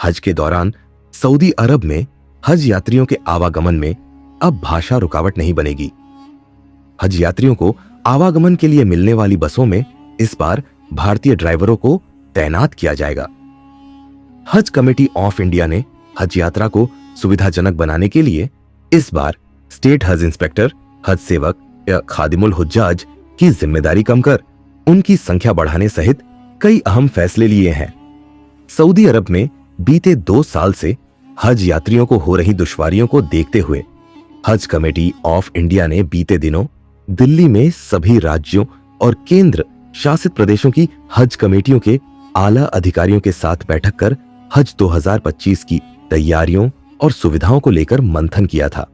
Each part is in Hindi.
हज के दौरान सऊदी अरब में हज यात्रियों के आवागमन में अब भाषा रुकावट नहीं बनेगी। हज यात्रियों को आवागमन के लिए मिलने वाली बसों में इस बार भारतीय ड्राइवरों को तैनात किया जाएगा। हज कमेटी ऑफ इंडिया ने हज यात्रा को सुविधाजनक बनाने के लिए इस बार स्टेट हज इंस्पेक्टर, हज सेवक या खादिमुल हुज्जाज की जिम्मेदारी कम कर उनकी संख्या बढ़ाने सहित कई अहम फैसले लिए हैं। सऊदी अरब में बीते 2 साल से हज यात्रियों को हो रही दुश्वारियों को देखते हुए हज कमेटी ऑफ इंडिया ने बीते दिनों दिल्ली में सभी राज्यों और केंद्र शासित प्रदेशों की हज कमेटियों के आला अधिकारियों के साथ बैठक कर हज 2025 की तैयारियों और सुविधाओं को लेकर मंथन किया था।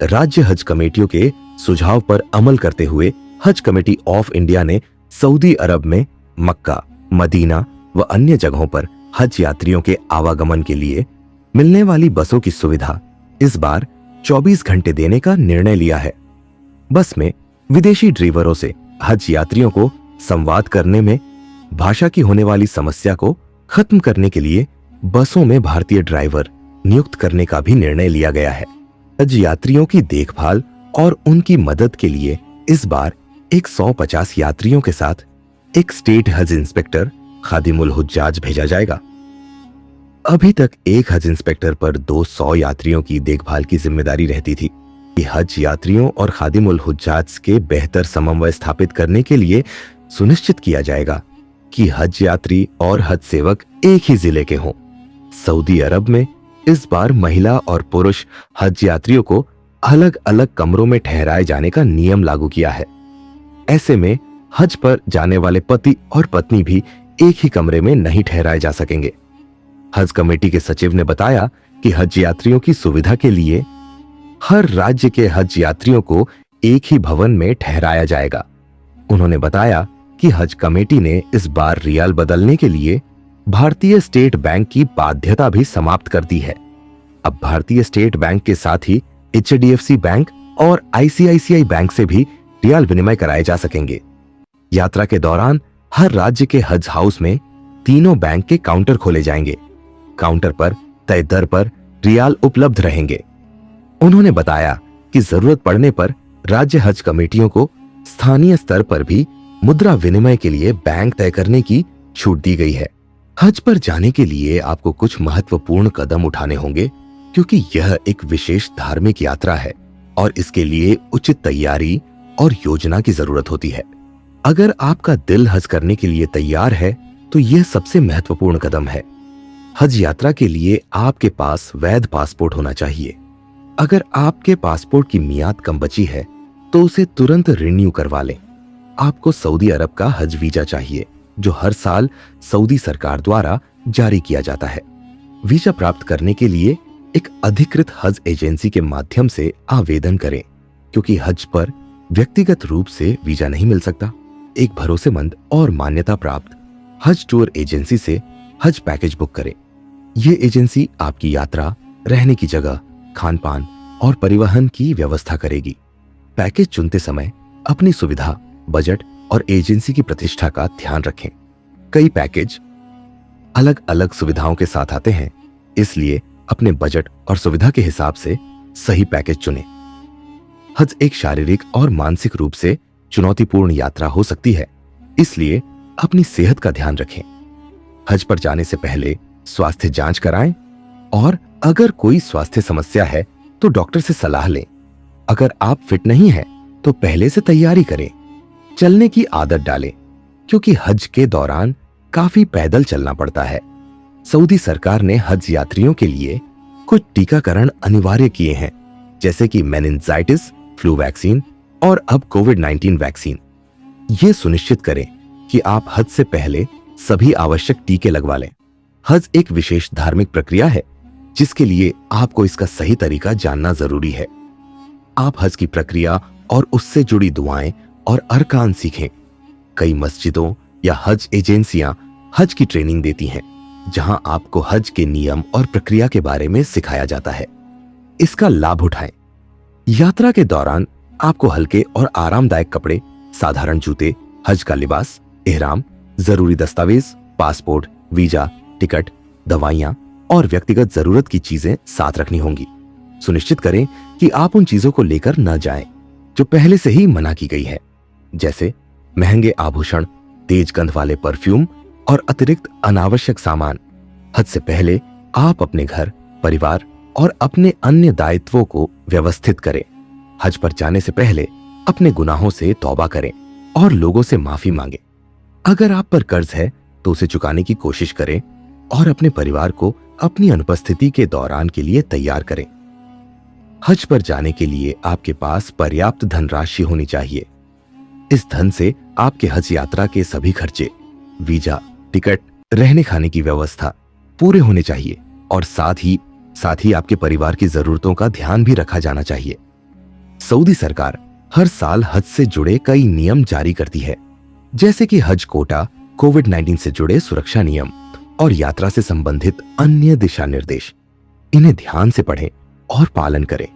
राज्य हज कमेटियों के सुझाव पर अमल करते हुए हज कमेटी ऑफ इंडिया ने सऊदी अरब में मक्का, मदीना व अन्य जगहों पर हज यात्रियों के आवागमन के लिए मिलने वाली बसों की सुविधा इस बार 24 घंटे देने का निर्णय लिया है। बस में विदेशी ड्राइवरों से हज यात्रियों को संवाद करने में भाषा की होने वाली समस्या को खत्म करने के लिए बसों में भारतीय ड्राइवर नियुक्त करने का भी निर्णय लिया गया है। हज यात्रियों की देखभाल और उनकी मदद के लिए इस बार 150 यात्रियों के साथ एक स्टेट हज इंस्पेक्टर खादिमुल हुज्जाज भेजा जाएगा। अभी तक एक हज इंस्पेक्टर पर 200 यात्रियों की देखभाल की जिम्मेदारी रहती थी। कि हज यात्रियों और खादिमुल हुज्जाज के बेहतर समन्वय स्थापित करने के लिए सुनिश्चित किया जाएगा कि हज यात्री और हज सेवक एक ही जिले के हों। सऊदी अरब में इस बार महिला और पुरुष हज यात्रियों को अलग अलग कमरों में ठहराए जाने का नियम लागू किया है। ऐसे में हज पर जाने वाले पति और पत्नी भी एक ही कमरे में नहीं ठहराए जा सकेंगे। हज कमेटी के सचिव ने बताया कि हज यात्रियों की सुविधा के लिए हर राज्य के हज यात्रियों को एक ही भवन में ठहराया जाएगा। उन्होंने बताया कि हज कमेटी ने इस बार रियाल बदलने के लिए भारतीय स्टेट बैंक की बाध्यता भी समाप्त कर दी है। अब भारतीय स्टेट बैंक के साथ ही HDFC बैंक और ICICI बैंक से भी रियाल विनिमय कराए जा सकेंगे। यात्रा के दौरान हर राज्य के हज हाउस में तीनों बैंक के काउंटर खोले जाएंगे। काउंटर पर तय दर पर रियाल उपलब्ध रहेंगे। उन्होंने बताया कि जरूरत पड़ने पर राज्य हज कमेटियों को स्थानीय स्तर पर भी मुद्रा विनिमय के लिए बैंक तय करने की छूट दी गई है। हज पर जाने के लिए आपको कुछ महत्वपूर्ण कदम उठाने होंगे क्योंकि यह एक विशेष धार्मिक यात्रा है और इसके लिए उचित तैयारी और योजना की जरूरत होती है। अगर आपका दिल हज करने के लिए तैयार है तो यह सबसे महत्वपूर्ण कदम है। हज यात्रा के लिए आपके पास वैध पासपोर्ट होना चाहिए। अगर आपके पासपोर्ट की मियाद कम बची है तो उसे तुरंत रिन्यू करवा लें। आपको सऊदी अरब का हज वीजा चाहिए जो हर साल सऊदी सरकार द्वारा जारी किया जाता है। वीजा प्राप्त करने के लिए एक अधिकृत हज एजेंसी के माध्यम से आवेदन करें क्योंकि हज पर व्यक्तिगत रूप से वीजा नहीं मिल सकता। एक भरोसेमंद और मान्यता प्राप्त हज टूर एजेंसी से हज पैकेज बुक करें। ये एजेंसी आपकी यात्रा, रहने की जगह, खान पान और परिवहन की व्यवस्था करेगी। पैकेज चुनते समय अपनी सुविधा, बजट और एजेंसी की प्रतिष्ठा का ध्यान रखें। कई पैकेज अलग अलग सुविधाओं के साथ आते हैं, इसलिए अपने बजट और सुविधा के हिसाब से सही पैकेज चुनें। हज एक शारीरिक और मानसिक रूप से चुनौतीपूर्ण यात्रा हो सकती है, इसलिए अपनी सेहत का ध्यान रखें। हज पर जाने से पहले स्वास्थ्य जांच कराएं और अगर कोई स्वास्थ्य समस्या है तो डॉक्टर से सलाह लें। अगर आप फिट नहीं हैं तो पहले से तैयारी करें। चलने की आदत डालें क्योंकि हज के दौरान काफी पैदल चलना पड़ता है। सऊदी सरकार ने हज यात्रियों के लिए कुछ टीकाकरण अनिवार्य किए हैं जैसे कि मेनिंजाइटिस, फ्लू वैक्सीन और अब कोविड-19 वैक्सीन। ये सुनिश्चित करें कि आप हज से पहले सभी आवश्यक टीके लगवा लें। हज एक विशेष धार्मिक प्रक्रिया है जिसके लिए आपको इसका सही तरीका जानना जरूरी है। आप हज की प्रक्रिया और उससे जुड़ी दुआएं और अरकान सीखें। कई मस्जिदों या हज एजेंसियां हज की ट्रेनिंग देती हैं जहां आपको हज के नियम और प्रक्रिया के बारे में सिखाया जाता है। इसका लाभ उठाएं। यात्रा के दौरान आपको हल्के और आरामदायक कपड़े, साधारण जूते, हज का लिबास, इहराम, जरूरी दस्तावेज, पासपोर्ट, वीजा, टिकट, दवाइयां और व्यक्तिगत जरूरत की चीजें साथ रखनी होंगी। सुनिश्चित करें कि आप उन चीजों को लेकर न जाएं जो पहले से ही मना की गई है, जैसे महंगे आभूषण, तेज गंध वाले परफ्यूम और अतिरिक्त अनावश्यक सामान। हज से पहले आप अपने घर, परिवार और अपने अन्य दायित्वों को व्यवस्थित करें। हज पर जाने से पहले अपने गुनाहों से तौबा करें और लोगों से माफी मांगें। अगर आप पर कर्ज है तो उसे चुकाने की कोशिश करें और अपने परिवार को अपनी अनुपस्थिति के दौरान के लिए तैयार करें। हज पर जाने के लिए आपके पास पर्याप्त धनराशि होनी चाहिए। इस धन से आपके हज यात्रा के सभी खर्चे, वीजा, टिकट, रहने खाने की व्यवस्था पूरे होने चाहिए और साथ ही आपके परिवार की जरूरतों का ध्यान भी रखा जाना चाहिए। सऊदी सरकार हर साल हज से जुड़े कई नियम जारी करती है, जैसे कि हज कोटा, कोविड-19 से जुड़े सुरक्षा नियम और यात्रा से संबंधित अन्य दिशा निर्देश। इन्हें ध्यान से पढ़ें और पालन करें।